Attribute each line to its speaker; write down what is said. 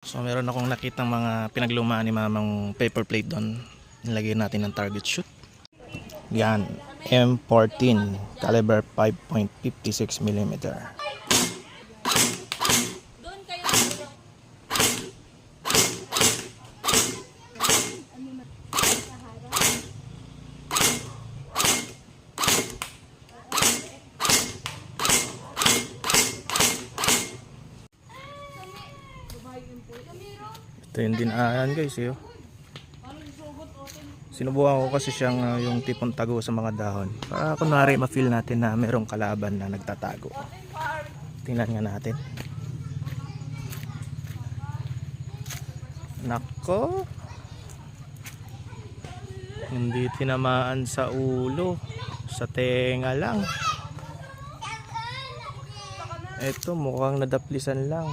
Speaker 1: So meron akong nakitang mga pinaglumaan ni mamang paper plate doon. Nilagay natin ng target shoot. Yan, M14 caliber 5.56 mm. Ito yung dinaanan guys eh. Sinubukan ko kasi siyang yung tipong tago sa mga dahon. Para kunwari ma-feel natin na merong kalaban na nagtatago. Tingnan nga natin. Nako. Hindi tinamaan sa ulo. Sa tenga lang. Ito mukhang nadaplisan lang.